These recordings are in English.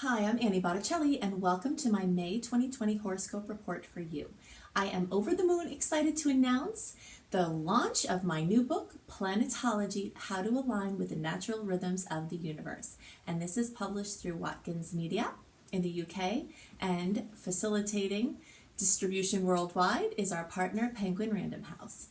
Hi, I'm Annie Botticelli, and welcome to my May 2020 horoscope report for you. I am over the moon excited to announce the launch of my new book, Planetology: How to Align with the Natural Rhythms of the Universe. And this is published through Watkins Media in the UK, and facilitating distribution worldwide is our partner, Penguin Random House.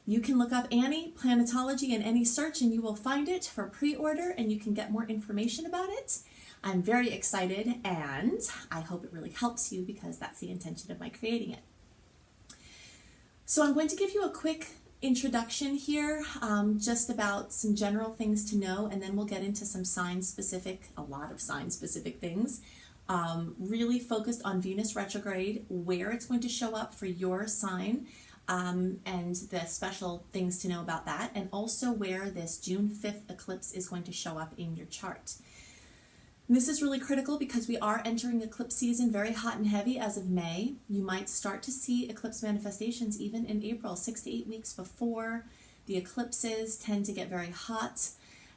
You can look up Annie Planetology in any search and you will find it for pre-order, and you can get more information about it. I'm very excited, and I hope it really helps you because that's the intention of my creating it. So I'm going to give you a quick introduction here, just about some general things to know, and then we'll get into some a lot of sign-specific things, really focused on Venus retrograde, where it's going to show up for your sign, and the special things to know about that, and also where this June 5th eclipse is going to show up in your chart. This is really critical because we are entering eclipse season very hot and heavy as of May. You might start to see eclipse manifestations even in April, 6 to 8 weeks before. The eclipses tend to get very hot,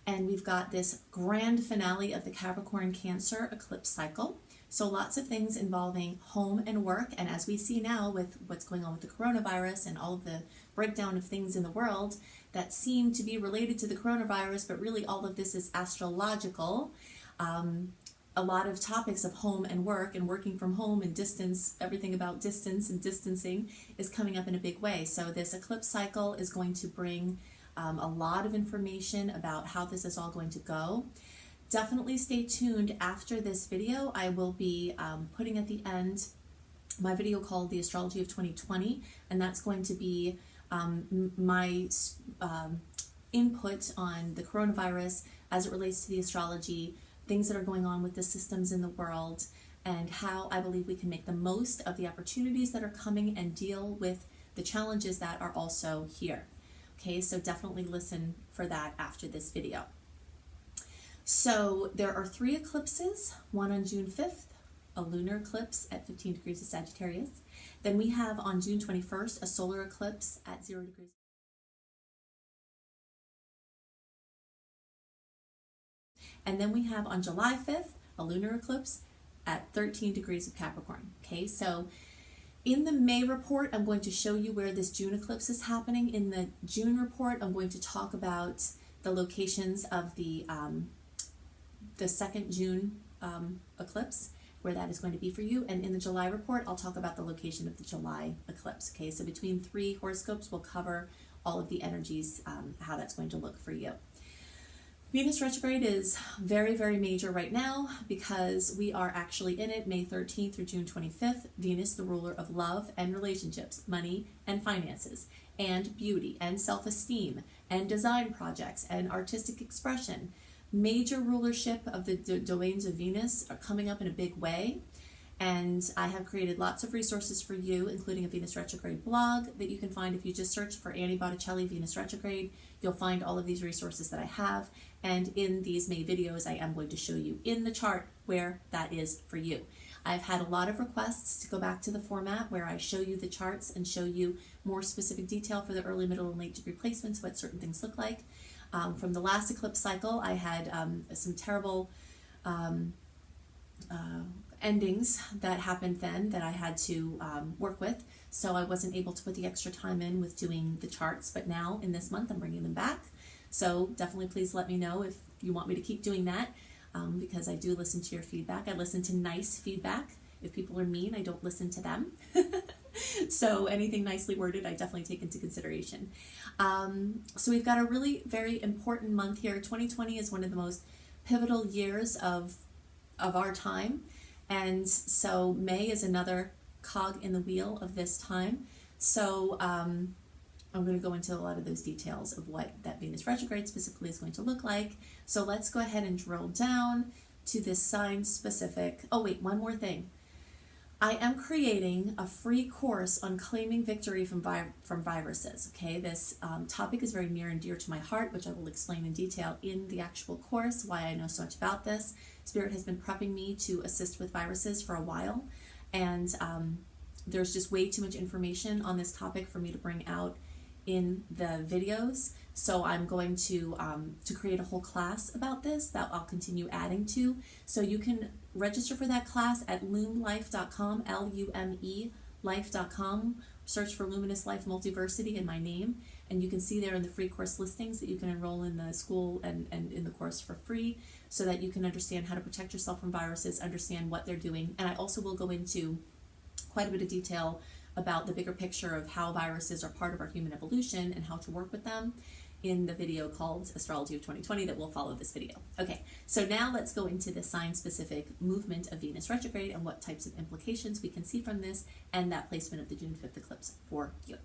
and we've got this grand finale of the Capricorn Cancer eclipse cycle. So lots of things involving home and work, and as we see now with what's going on with the coronavirus and all of the breakdown of things in the world that seem to be related to the coronavirus, but really all of this is astrological. A lot of topics of home and work and working from home and distance, everything about distance and distancing is coming up in a big way. So this eclipse cycle is going to bring a lot of information about how this is all going to go. Definitely stay tuned after this video. I will be putting at the end my video called The Astrology of 2020, and that's going to be my input on the coronavirus as it relates to the astrology, things that are going on with the systems in the world, and how I believe we can make the most of the opportunities that are coming and deal with the challenges that are also here. Okay, so definitely listen for that after this video. So there are 3 eclipses, one on June 5th, a lunar eclipse at 15 degrees of Sagittarius. Then we have on June 21st a solar eclipse at 0 degrees. And then we have on July 5th, a lunar eclipse at 13 degrees of Capricorn. Okay, so in the May report, I'm going to show you where this June eclipse is happening. In the June report, I'm going to talk about the locations of the second June eclipse, where that is going to be for you. And in the July report, I'll talk about the location of the July eclipse. Okay, so between 3 horoscopes, we'll cover all of the energies, how that's going to look for you. Venus retrograde is very, very major right now because we are actually in it May 13th through June 25th. Venus, the ruler of love and relationships, money and finances, and beauty and self-esteem and design projects and artistic expression. Major rulership of the domains of Venus are coming up in a big way. And I have created lots of resources for you, including a Venus retrograde blog that you can find if you just search for Annie Botticelli Venus retrograde. You'll find all of these resources that I have. And in these May videos, I am going to show you in the chart where that is for you. I've had a lot of requests to go back to the format where I show you the charts and show you more specific detail for the early, middle, and late degree placements, what certain things look like. From the last eclipse cycle, I had some terrible endings that happened then that I had to work with, so I wasn't able to put the extra time in with doing the charts, but now in this month I'm bringing them back. So definitely please let me know if you want me to keep doing that, because I do listen to your feedback. I listen to nice feedback. If people are mean, I don't listen to them. So anything nicely worded, I definitely take into consideration. So we've got a really very important month here. 2020 is one of the most pivotal years of our time. And so May is another cog in the wheel of this time. So I'm going to go into a lot of those details of what that Venus retrograde specifically is going to look like. So let's go ahead and drill down to this sign specific. Oh wait, one more thing. I am creating a free course on claiming victory from viruses. Okay, this topic is very near and dear to my heart, which I will explain in detail in the actual course, why I know so much about this. Spirit has been prepping me to assist with viruses for a while, and there's just way too much information on this topic for me to bring out in the videos. So I'm going to create a whole class about this that I'll continue adding to, so you can register for that class at lumelife.com, L-U-M-E life.com. Search for Luminous Life Multiversity in my name, and you can see there in the free course listings that you can enroll in the school and in the course for free, so that you can understand how to protect yourself from viruses, understand what they're doing. And I also will go into quite a bit of detail about the bigger picture of how viruses are part of our human evolution and how to work with them in the video called Astrology of 2020 that will follow this video. Okay, so now let's go into the sign-specific movement of Venus retrograde and what types of implications we can see from this, and that placement of the June 5th eclipse for you.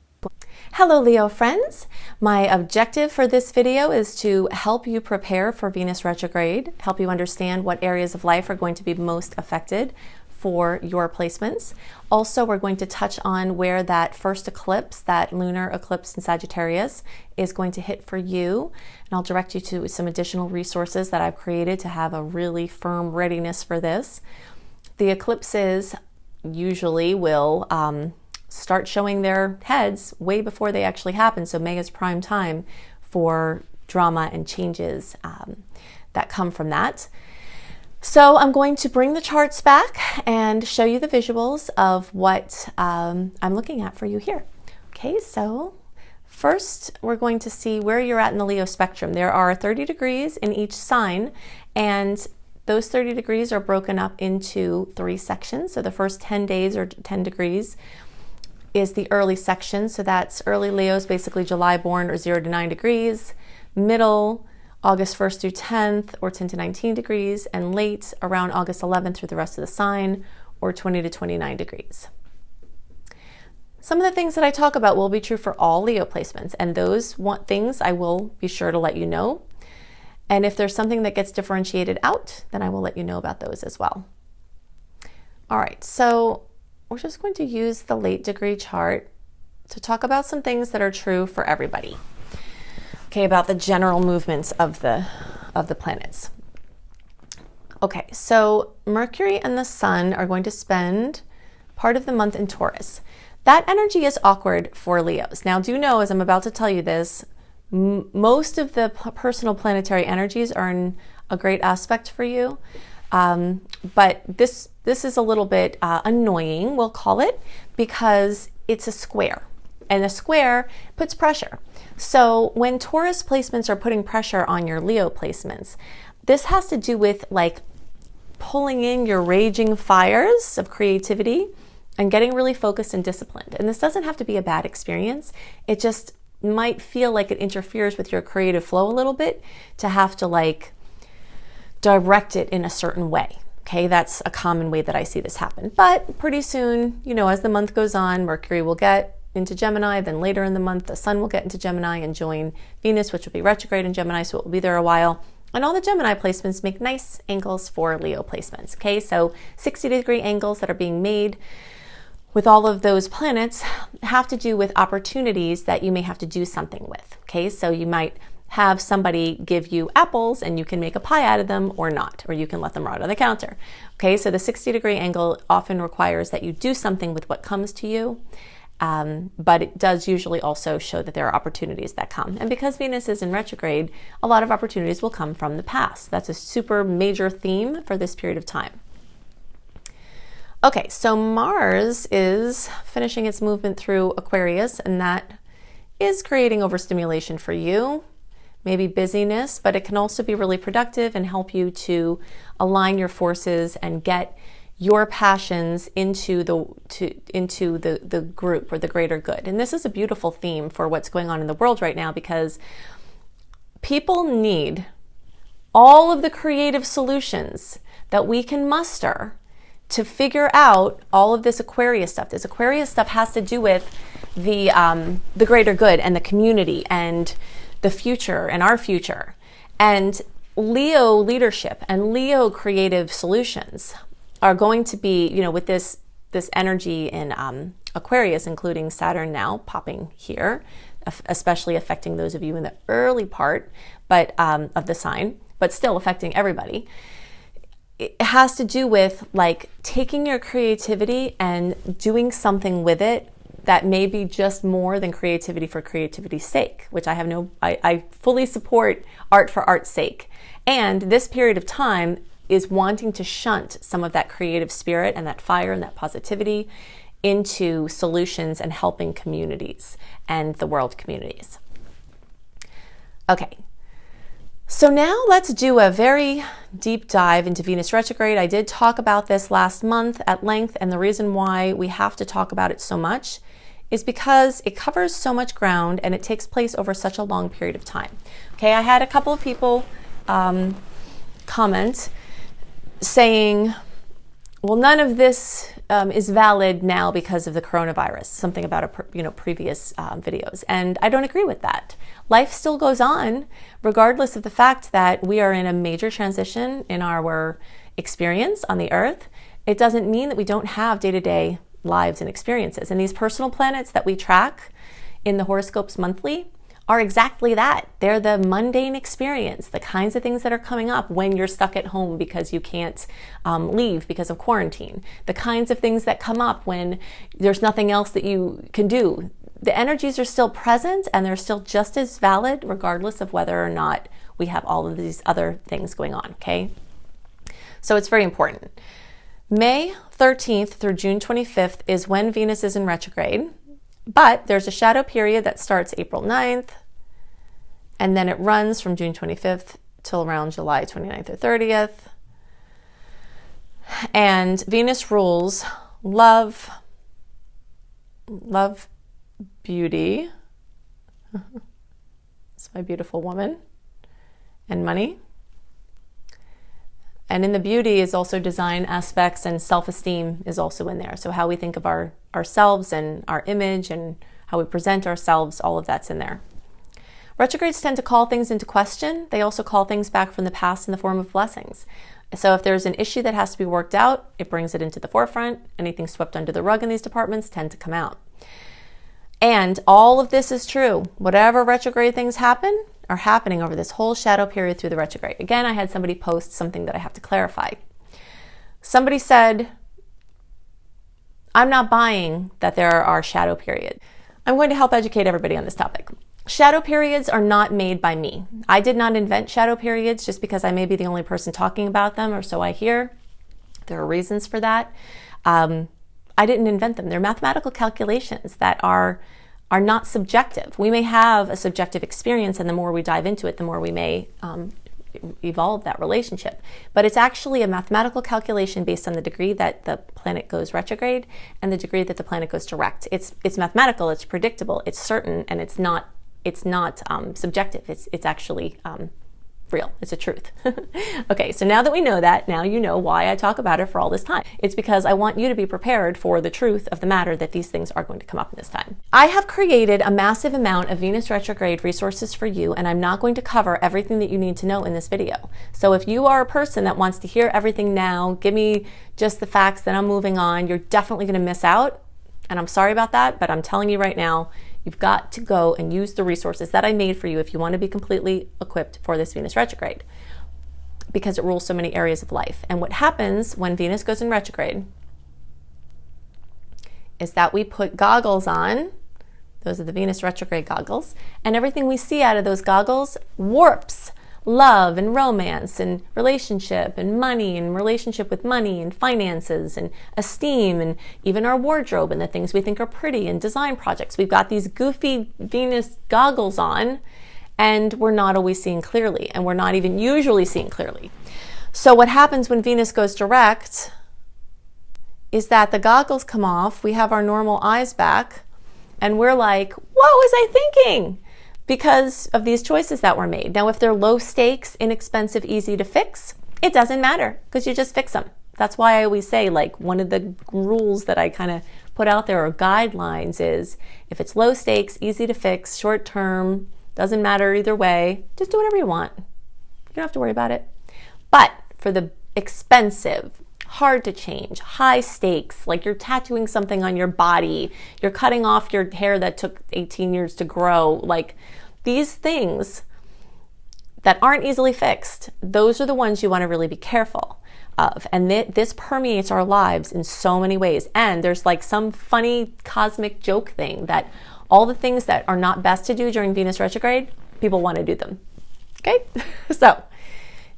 Hello Leo friends. My objective for this video is to help you prepare for Venus retrograde, help you understand what areas of life are going to be most affected for your placements. Also, we're going to touch on where that first eclipse, that lunar eclipse in Sagittarius, is going to hit for you. And I'll direct you to some additional resources that I've created to have a really firm readiness for this. The eclipses usually will start showing their heads way before they actually happen. So May is prime time for drama and changes that come from that. So I'm going to bring the charts back and show you the visuals of what I'm looking at for you here. Okay, so first we're going to see where you're at in the Leo spectrum. There are 30 degrees in each sign, and those 30 degrees are broken up into 3 sections. So the first 10 days or 10 degrees is the early section. So that's early Leos, basically July born, or 0 to 9 degrees. Middle, August 1st through 10th, or 10 to 19 degrees, and late around August 11th through the rest of the sign, or 20 to 29 degrees. Some of the things that I talk about will be true for all Leo placements, and those things I will be sure to let you know. And if there's something that gets differentiated out, then I will let you know about those as well. All right, so we're just going to use the late degree chart to talk about some things that are true for everybody. Okay, about the general movements of the planets. Okay, so Mercury and the Sun are going to spend part of the month in Taurus. That energy is awkward for Leos. Now, do know, as I'm about to tell you this, most of the personal planetary energies are in a great aspect for you, but this is a little bit annoying, we'll call it, because it's a square, and a square puts pressure. So when Taurus placements are putting pressure on your Leo placements, this has to do with like pulling in your raging fires of creativity and getting really focused and disciplined. And this doesn't have to be a bad experience. It just might feel like it interferes with your creative flow a little bit to have to like direct it in a certain way. Okay, that's a common way that I see this happen. But pretty soon, you know, as the month goes on, Mercury will get into Gemini, then later in the month the Sun will get into Gemini and join Venus, which will be retrograde in Gemini, so it will be there a while. And all the Gemini placements make nice angles for Leo placements. Okay, so 60-degree angles that are being made with all of those planets have to do with opportunities that you may have to do something with. Okay, so you might have somebody give you apples and you can make a pie out of them or not, or you can let them rot on the counter. Okay, so the 60-degree angle often requires that you do something with what comes to you. But it does usually also show that there are opportunities that come. And because Venus is in retrograde, a lot of opportunities will come from the past. That's a super major theme for this period of time. Okay, so Mars is finishing its movement through Aquarius, and that is creating overstimulation for you, maybe busyness, but it can also be really productive and help you to align your forces and get your passions into the group or the greater good. And this is a beautiful theme for what's going on in the world right now, because people need all of the creative solutions that we can muster to figure out all of this Aquarius stuff. This Aquarius stuff has to do with the greater good and the community and the future and our future. And Leo leadership and Leo creative solutions are going to be, you know, with this energy in Aquarius, including Saturn now popping here, especially affecting those of you in the early part of the sign, but still affecting everybody. It has to do with like taking your creativity and doing something with it that may be just more than creativity for creativity's sake, which I fully support art for art's sake. And this period of time is wanting to shunt some of that creative spirit and that fire and that positivity into solutions and helping communities and the world communities. Okay, so now let's do a very deep dive into Venus retrograde. I did talk about this last month at length, and the reason why we have to talk about it so much is because it covers so much ground and it takes place over such a long period of time. Okay, I had a couple of people comment saying, well, none of this is valid now because of the coronavirus, something about previous videos. And I don't agree with that. Life still goes on, regardless of the fact that we are in a major transition in our experience on the earth. It doesn't mean that we don't have day-to-day lives and experiences. And these personal planets that we track in the horoscopes monthly are exactly that. They're the mundane experience, the kinds of things that are coming up when you're stuck at home because you can't leave because of quarantine, the kinds of things that come up when there's nothing else that you can do. The energies are still present and they're still just as valid regardless of whether or not we have all of these other things going on, okay? So it's very important. May 13th through June 25th is when Venus is in retrograde, but there's a shadow period that starts April 9th, and then it runs from June 25th till around July 29th or 30th. And Venus rules love, beauty, it's my beautiful woman, and money. And in the beauty is also design aspects, and self-esteem is also in there. So how we think of ourselves and our image and how we present ourselves, all of that's in there. Retrogrades tend to call things into question. They also call things back from the past in the form of blessings. So if there's an issue that has to be worked out, it brings it into the forefront. Anything swept under the rug in these departments tend to come out. And all of this is true. Whatever retrograde things happen are happening over this whole shadow period through the retrograde. Again, I had somebody post something that I have to clarify. Somebody said, I'm not buying that there are shadow periods. I'm going to help educate everybody on this topic. Shadow periods are not made by me. I did not invent shadow periods just because I may be the only person talking about them, or so I hear. There are reasons for that. I didn't invent them. They're mathematical calculations that are not subjective. We may have a subjective experience, and the more we dive into it, the more we may evolve that relationship. But it's actually a mathematical calculation based on the degree that the planet goes retrograde and the degree that the planet goes direct. It's mathematical, it's predictable, it's certain, and it's not subjective. It's actually real. It's a truth. Okay, so now that we know that, now you know why I talk about it for all this time. It's because I want you to be prepared for the truth of the matter that these things are going to come up in this time. I have created a massive amount of Venus retrograde resources for you, and I'm not going to cover everything that you need to know in this video. So if you are a person that wants to hear everything now, give me just the facts, then I'm moving on, you're definitely going to miss out. And I'm sorry about that, but I'm telling you right now, you've got to go and use the resources that I made for you if you want to be completely equipped for this Venus retrograde, because it rules so many areas of life. And what happens when Venus goes in retrograde is that we put goggles on. Those are the Venus retrograde goggles. And everything we see out of those goggles warps love and romance and relationship and money and relationship with money and finances and esteem and even our wardrobe and the things we think are pretty and design projects. We've got these goofy Venus goggles on, and we're not always seeing clearly, and we're not even usually seeing clearly. So what happens when Venus goes direct is that the goggles come off, we have our normal eyes back, and we're like, what was I thinking? Because of these choices that were made. Now, if they're low stakes, inexpensive, easy to fix, it doesn't matter because you just fix them. That's why I always say, like, one of the rules that I kind of put out there, or guidelines, is if it's low stakes, easy to fix, short term, doesn't matter either way, just do whatever you want. You don't have to worry about it. But for the expensive, hard to change, high stakes, like you're tattooing something on your body, you're cutting off your hair that took 18 years to grow, like these things that aren't easily fixed, those are the ones you want to really be careful of. And this permeates our lives in so many ways. And there's like some funny cosmic joke thing that all the things that are not best to do during Venus retrograde, people want to do them. Okay? So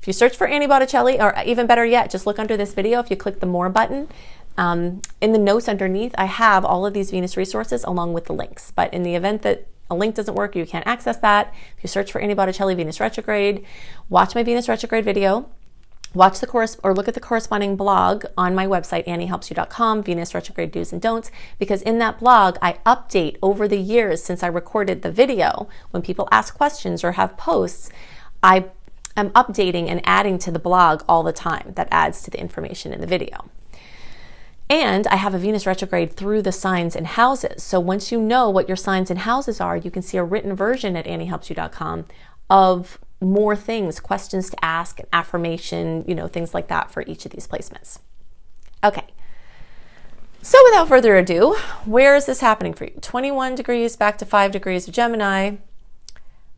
If you search for Annie Botticelli, or even better yet, just look under this video. If you click the More button, in the notes underneath, I have all of these Venus resources along with the links. But in the event that a link doesn't work, you can't access that, if you search for Annie Botticelli Venus Retrograde, watch my Venus Retrograde video, watch the or look at the corresponding blog on my website, anniehelpsyou.com, Venus Retrograde Do's and Don'ts, because in that blog, I update over the years since I recorded the video. When people ask questions or have posts, I am updating and adding to the blog all the time. That adds to the information in the video. And I have a Venus retrograde through the signs and houses. So once you know what your signs and houses are, you can see a written version at anniehelpsyou.com of more things, questions to ask, affirmation, things like that for each of these placements. Okay. So without further ado, where is this happening for you? 21 degrees back to 5 degrees of Gemini.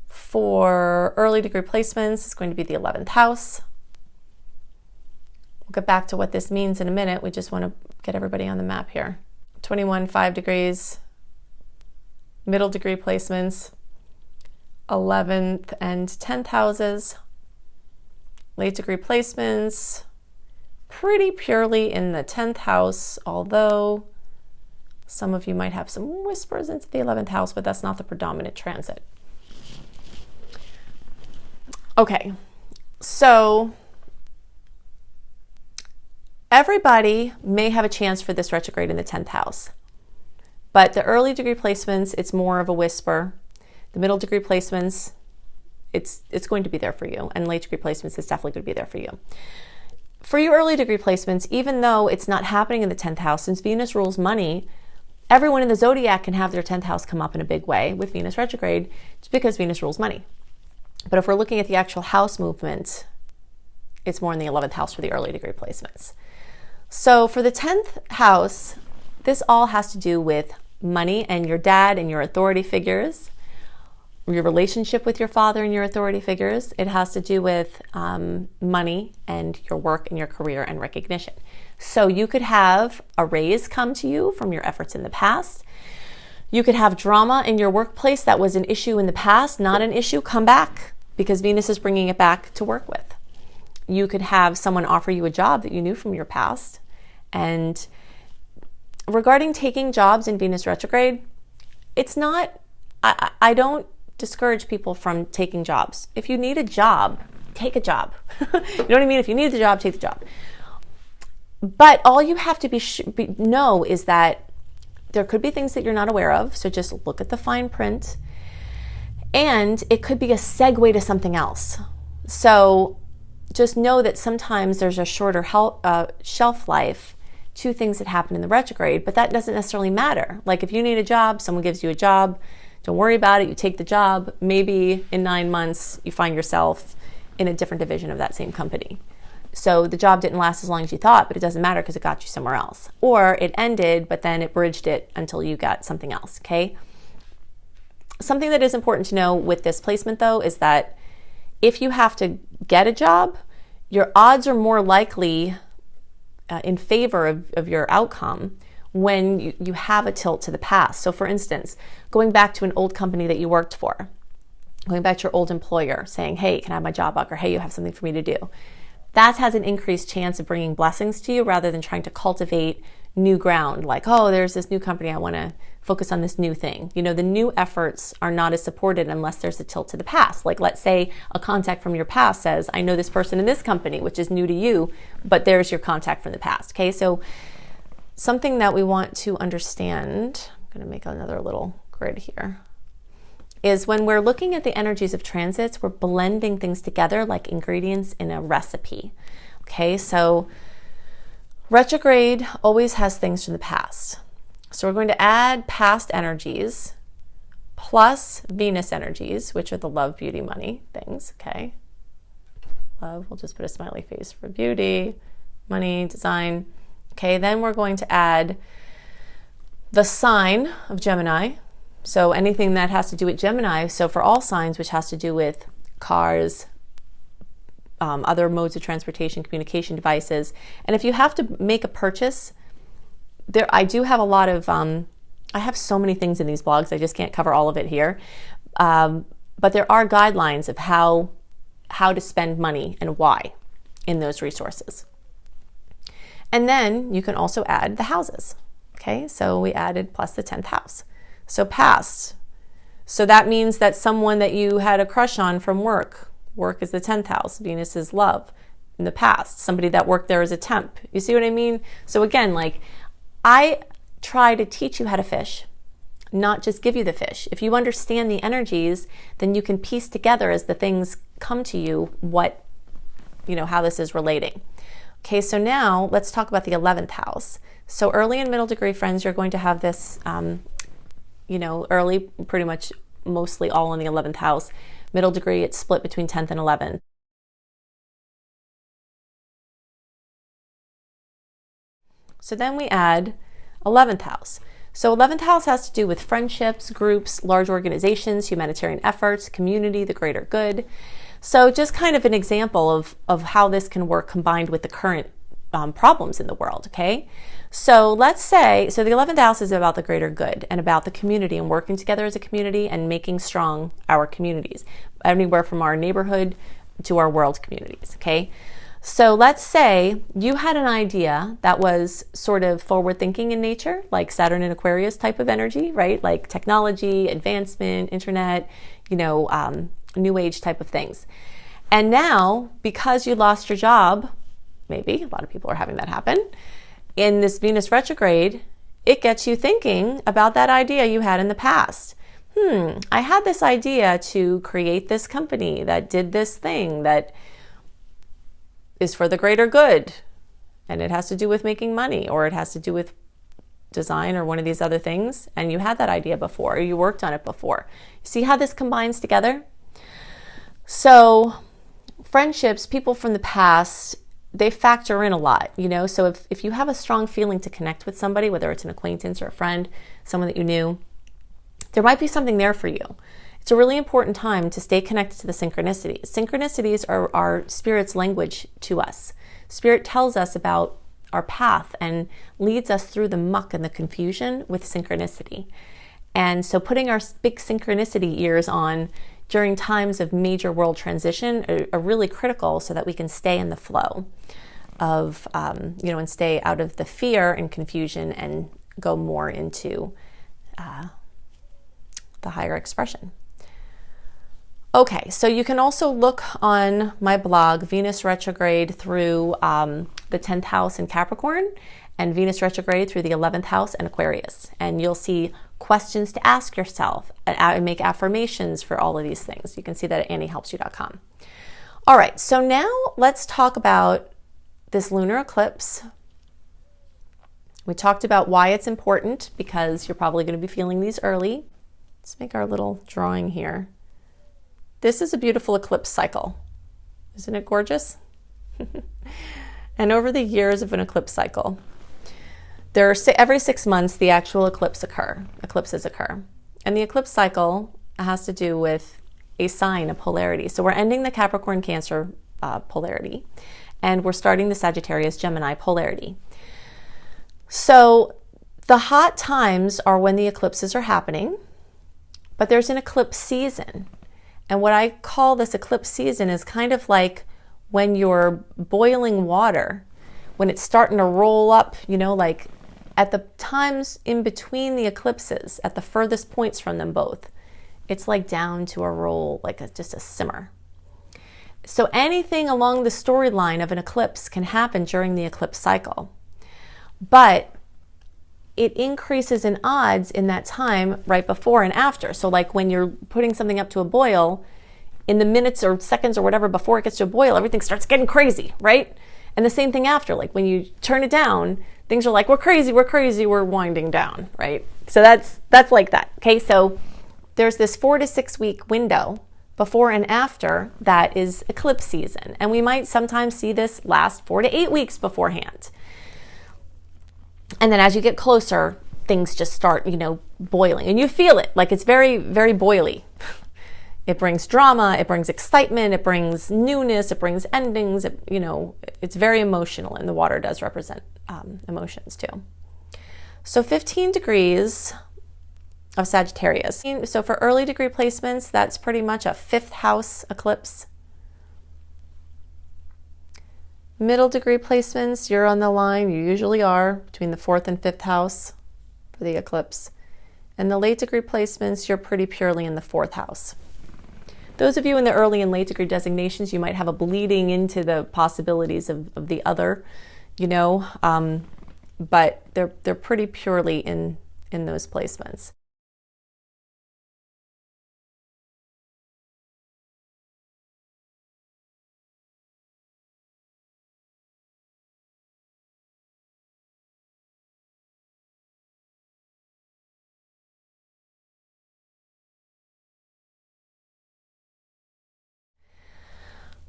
For early degree placements, it's going to be the 11th house. We'll get back to what this means in a minute. We just want to get everybody on the map here. 21, 5 degrees, middle degree placements, 11th and 10th houses, late degree placements, pretty purely in the 10th house, although some of you might have some whispers into the 11th house, but that's not the predominant transit. Okay, so everybody may have a chance for this retrograde in the 10th house, but the early degree placements, it's more of a whisper. The middle degree placements, it's going to be there for you, and late degree placements is definitely going to be there for you. For your early degree placements, even though it's not happening in the 10th house, since Venus rules money, everyone in the zodiac can have their 10th house come up in a big way with Venus retrograde, just because Venus rules money. But if we're looking at the actual house movement, it's more in the 11th house for the early degree placements. So for the 10th house, this all has to do with money and your dad and your authority figures, your relationship with your father and your authority figures. It has to do with money and your work and your career and recognition. So you could have a raise come to you from your efforts in the past. You could have drama in your workplace that was an issue in the past, not an issue, come back, because Venus is bringing it back to work with. You could have someone offer you a job that you knew from your past. And regarding taking jobs in Venus retrograde, it's not, I don't discourage people from taking jobs. If you need a job, take a job. You know what I mean? If you need the job, take the job. But all you have to know is that there could be things that you're not aware of. So just look at the fine print. And it could be a segue to something else. So just know that sometimes there's a shorter shelf life to things that happen in the retrograde, but that doesn't necessarily matter. Like if you need a job, someone gives you a job, don't worry about it, you take the job. Maybe in 9 months, you find yourself in a different division of that same company. So the job didn't last as long as you thought, but it doesn't matter because it got you somewhere else. Or it ended, but then it bridged it until you got something else, okay? Something that is important to know with this placement, though, is that if you have to get a job, your odds are more likely in favor of your outcome when you have a tilt to the past. So for instance, going back to an old company that you worked for, going back to your old employer saying, hey, can I have my job back? Or hey, you have something for me to do. That has an increased chance of bringing blessings to you rather than trying to cultivate new ground. Like, oh, there's this new company, I want to focus on this new thing. The new efforts are not as supported unless there's a tilt to the past. Like, let's say a contact from your past says, I know this person in this company, which is new to you, but there's your contact from the past. Okay, so something that we want to understand, I'm going to make another little grid here, is when we're looking at the energies of transits, we're blending things together like ingredients in a recipe. Okay, so retrograde always has things from the past. So we're going to add past energies plus Venus energies, which are the love, beauty, money things, okay? Love, we'll just put a smiley face for beauty, money, design. Okay, then we're going to add the sign of Gemini. So anything that has to do with Gemini, so for all signs, which has to do with cars, other modes of transportation, communication devices. And if you have to make a purchase, I do have a lot of, I have so many things in these blogs, I just can't cover all of it here. But there are guidelines of how how to spend money and why in those resources. And then you can also add the houses. Okay, so we added plus the 10th house. So past. So that means that someone that you had a crush on from work is the 10th house. Venus is love in the past. Somebody that worked there as a temp. You see what I mean? So again, like, I try to teach you how to fish, not just give you the fish. If you understand the energies, then you can piece together as the things come to you what, how this is relating. Okay, so now let's talk about the 11th house. So early and middle degree friends, you're going to have this, early, pretty much mostly all in the 11th house. Middle degree, it's split between 10th and 11th. So then we add 11th house. So 11th house has to do with friendships, groups, large organizations, humanitarian efforts, community, the greater good. So just kind of an example of how this can work combined with the current problems in the world, okay? So let's say, the 11th house is about the greater good and about the community and working together as a community and making strong our communities, anywhere from our neighborhood to our world communities, okay? So let's say you had an idea that was sort of forward thinking in nature, like Saturn and Aquarius type of energy, right? Like technology, advancement, internet, new age type of things. And now, because you lost your job, maybe a lot of people are having that happen, in this Venus retrograde, it gets you thinking about that idea you had in the past. I had this idea to create this company that did this thing that is for the greater good, and it has to do with making money, or it has to do with design or one of these other things, and you had that idea before, or you worked on it before. See how this combines together? So friendships, people from the past, they factor in a lot, so if you have a strong feeling to connect with somebody, whether it's an acquaintance or a friend, someone that you knew, there might be something there for you. It's a really important time to stay connected to the synchronicities. Synchronicities are our Spirit's language to us. Spirit tells us about our path and leads us through the muck and the confusion with synchronicity. And so putting our big synchronicity ears on during times of major world transition are really critical so that we can stay in the flow of, and stay out of the fear and confusion and go more into the higher expression. Okay, so you can also look on my blog, Venus Retrograde through the 10th house in Capricorn and Venus Retrograde through the 11th house in Aquarius. And you'll see questions to ask yourself and make affirmations for all of these things. You can see that at anniehelpsyou.com. All right, so now let's talk about this lunar eclipse. We talked about why it's important because you're probably going to be feeling these early. Let's make our little drawing here. This is a beautiful eclipse cycle. Isn't it gorgeous? And over the years of an eclipse cycle, there are every 6 months the actual eclipses occur. And the eclipse cycle has to do with a sign, a polarity. So we're ending the Capricorn Cancer polarity, and we're starting the Sagittarius Gemini polarity. So the hot times are when the eclipses are happening, but there's an eclipse season. And what I call this eclipse season is kind of like when you're boiling water, when it's starting to roll up, like at the times in between the eclipses, at the furthest points from them both, it's like down to a roll, like just a simmer. So anything along the storyline of an eclipse can happen during the eclipse cycle. But it increases in odds in that time right before and after. So like when you're putting something up to a boil, in the minutes or seconds or whatever before it gets to a boil, everything starts getting crazy, right? And the same thing after, like when you turn it down, things are like, we're crazy, we're winding down, right? So that's like that, okay? So there's this 4 to 6 week window before and after that is eclipse season. And we might sometimes see this last 4 to 8 weeks beforehand. And then as you get closer, things just start, boiling. And you feel it, like it's very, very boily. It brings drama, it brings excitement, it brings newness, it brings endings. It's very emotional, and the water does represent emotions too. So 15 degrees of Sagittarius. So for early degree placements, that's pretty much a 5th house eclipse. Middle degree placements, you're on the line, you usually are, between the 4th and 5th house for the eclipse. And the late degree placements, you're pretty purely in the 4th house. Those of you in the early and late degree designations, you might have a bleeding into the possibilities of the other, you know, but they're pretty purely in those placements.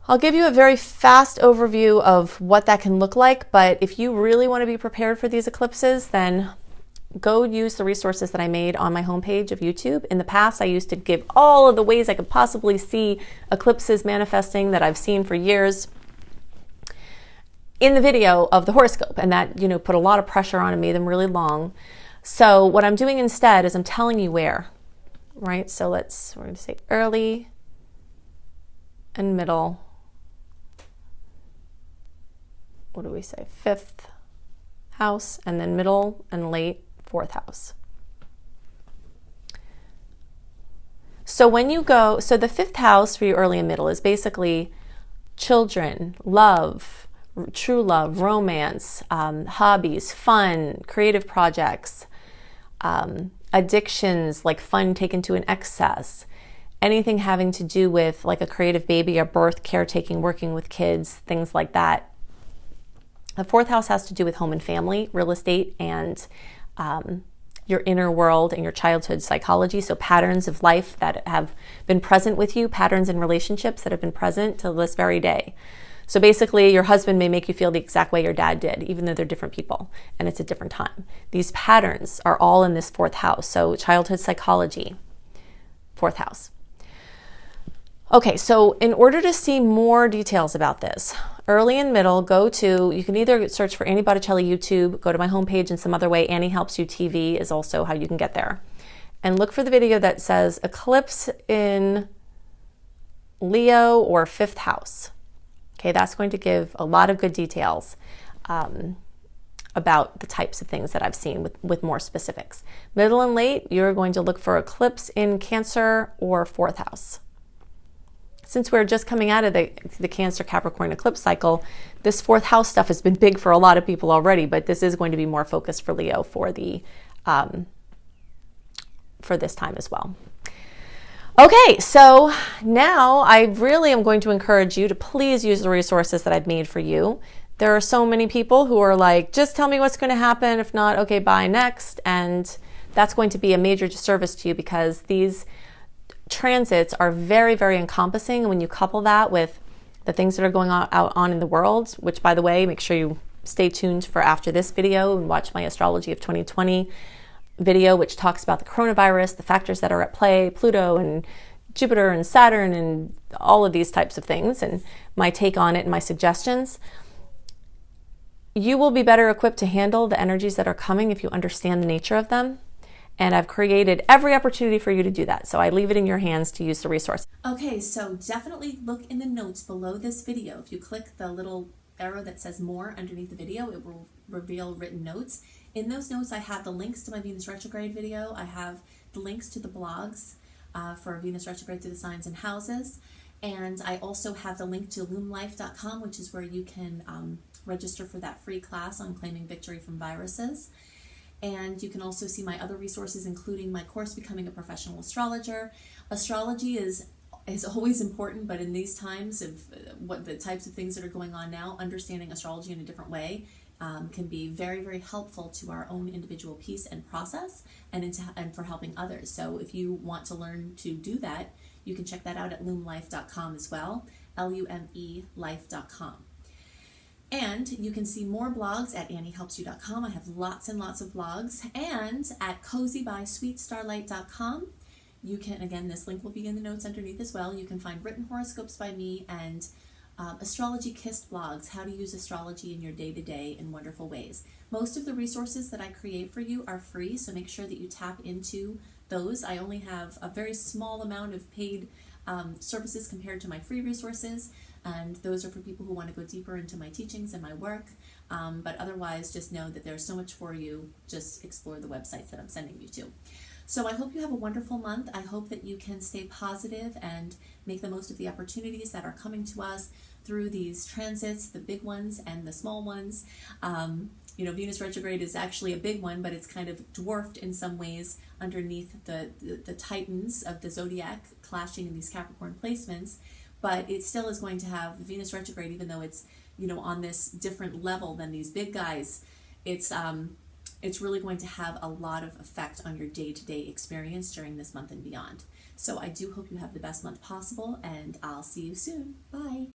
I'll give you a very fast overview of what that can look like, but if you really want to be prepared for these eclipses, then go use the resources that I made on my homepage of YouTube. In the past, I used to give all of the ways I could possibly see eclipses manifesting that I've seen for years in the video of the horoscope, and that, you know, put a lot of pressure on and made them really long. So what I'm doing instead is I'm telling you where, right? So we're going to say early and middle. What do we say? 5th house, and then middle and late 4th house. So when you go, so the 5th house for you early and middle is basically children, love, true love, romance, hobbies, fun, creative projects, addictions like fun taken to an excess, anything having to do with like a creative baby or birth, caretaking, working with kids, things like that. The 4th house has to do with home and family, real estate, and your inner world and your childhood psychology. So patterns of life that have been present with you, patterns in relationships that have been present till this very day. So basically, your husband may make you feel the exact way your dad did, even though they're different people and it's a different time. These patterns are all in this 4th house. So childhood psychology, 4th house. Okay, so in order to see more details about this, early and middle, you can either search for Annie Botticelli YouTube, go to my homepage in some other way. Annie Helps You TV is also how you can get there. And look for the video that says Eclipse in Leo or 5th house. Okay, that's going to give a lot of good details about the types of things that I've seen with more specifics. Middle and late, you're going to look for Eclipse in Cancer or 4th house. Since we're just coming out of the Cancer Capricorn eclipse cycle, this 4th house stuff has been big for a lot of people already, but this is going to be more focused for Leo for this time as well. Okay, so now I really am going to encourage you to please use the resources that I've made for you. There are so many people who are like, just tell me what's going to happen. If not, okay, bye, next. And that's going to be a major disservice to you because these transits are very, very encompassing. And when you couple that with the things that are going on in the world, which, by the way, make sure you stay tuned for after this video and watch my Astrology of 2020 video, which talks about the coronavirus, the factors that are at play, Pluto and Jupiter and Saturn and all of these types of things, and my take on it and my suggestions. You will be better equipped to handle the energies that are coming if you understand the nature of them. And I've created every opportunity for you to do that. So I leave it in your hands to use the resource. Okay, so definitely look in the notes below this video. If you click the little arrow that says more underneath the video, it will reveal written notes. In those notes, I have the links to my Venus Retrograde video. I have the links to the blogs for Venus Retrograde through the signs and houses. And I also have the link to LUNAR.com, which is where you can register for that free class on claiming victory from viruses. And you can also see my other resources, including my course, Becoming a Professional Astrologer. Astrology is always important, but in these times of what the types of things that are going on now, understanding astrology in a different way can be very, very helpful to our own individual peace and process and for helping others. So if you want to learn to do that, you can check that out at lumelife.com as well, LUME-life.com. And you can see more blogs at anniehelpsyou.com. I have lots and lots of blogs. And at cozybysweetstarlight.com, you can, again, this link will be in the notes underneath as well. You can find written horoscopes by me and astrology kissed blogs, how to use astrology in your day-to-day in wonderful ways. Most of the resources that I create for you are free, so make sure that you tap into those. I only have a very small amount of paid services compared to my free resources. and those are for people who want to go deeper into my teachings and my work. But otherwise, just know that there's so much for you. Just explore the websites that I'm sending you to. So I hope you have a wonderful month. I hope that you can stay positive and make the most of the opportunities that are coming to us through these transits, the big ones and the small ones. Venus retrograde is actually a big one, but it's kind of dwarfed in some ways underneath the titans of the zodiac clashing in these Capricorn placements. But it still is going to have Venus retrograde, even though it's on this different level than these big guys. It's really going to have a lot of effect on your day-to-day experience during this month and beyond. So I do hope you have the best month possible, and I'll see you soon. Bye.